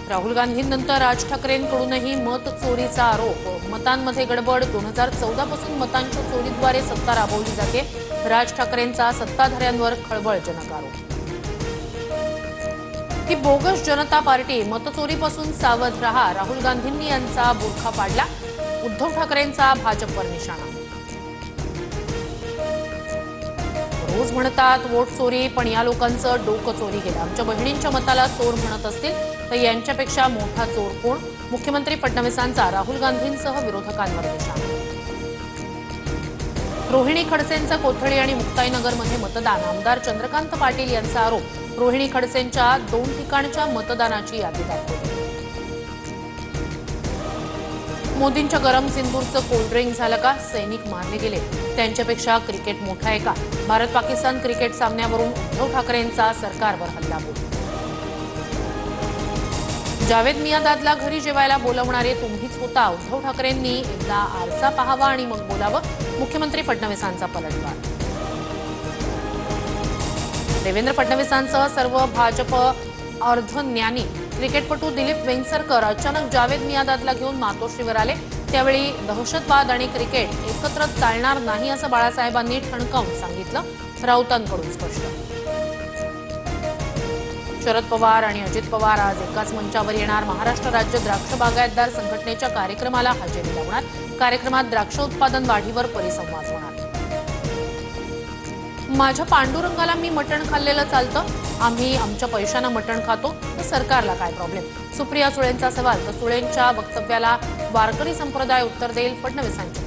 राहुल गांधींनंतर राज ठाकरेंकडूनही मत चोरीचा आरोप। मतांमध्ये गडबड। 2014 पासून मतांच्या चोरीद्वारे सत्ता राबवली जाते। राज ठाकरेंचा सत्ताधाऱ्यांवर खळबळजनक आरोप। ही बोगस जनता पार्टी, मतचोरीपासून सावध रहा। राहुल गांधींनी यांचा बुरखा पाडला। उद्धव ठाकरेंचा भाजपवर निशाणा। रोज म्हणतात वोट चोरी, पण या लोकांचं डोकं चोरी गेलं। आमच्या बहिणींच्या मताला चोर म्हणत असतील तर यांच्यापेक्षा मोठा चोर कोण? मुख्यमंत्री फडणवीसांचा राहुल गांधींसह विरोधकांवर निशाणा। रोहिणी खडसेंचं कोथळी आणि मुक्ताईनगरमध्ये मतदान। आमदार चंद्रकांत पाटील यांचा आरोप। रोहिणी खडसेंच्या 2 ठिकाणच्या मतदानाची यादी दाखवली। मोदींच्या गरम सिंदूरचं कोल्ड्रिंक झालं का? सैनिक मारले गेले, त्यांच्यापेक्षा क्रिकेट मोठा आहे का? भारत पाकिस्तान क्रिकेट सामन्यावरून उद्धव ठाकरेंचा सरकारवर हल्लाबोल। जावेद मियाँदादला घरी जेवायला बोलवणारे तुम्हीच होता। उद्धव ठाकरेंनी एकदा आरसा पाहावा आणि मग बोलावं। मुख्यमंत्री फडणवीसांचा पलटवार। देवेंद्र फडणवीसांसह सर्व भाजप अर्धज्ञानी क्रिकेटपटू दिलीप वेंगसरकर अचानक जावेद मियाँदादला घेऊन मातोश्रीवर आले। त्यावेळी दहशतवाद आणि क्रिकेट एकत्र चालणार नाही असं बाळासाहेबांनी ठणकावून सांगितलं। राऊतांकडून स्पष्ट। शरद पवार आणि अजित पवार आज एकाच मंचावर येणार। महाराष्ट्र राज्य द्राक्ष बागायतदार संघटनेच्या कार्यक्रमाला हजेरी लावणार। कार्यक्रमात द्राक्ष उत्पादन वाढीवर परिसंवाद होणार। माझ्या पांडुरंगाला मी मटण खाल्लेलं चालतं, आम्ही आमच्या पैशानं मटण खातो, तर सरकारला काय प्रॉब्लेम? सुप्रिया सुळेंचा सवाल तर सुळेंच्या वक्तव्याला वारकरी संप्रदाय उत्तर देईल, फडणवीसांची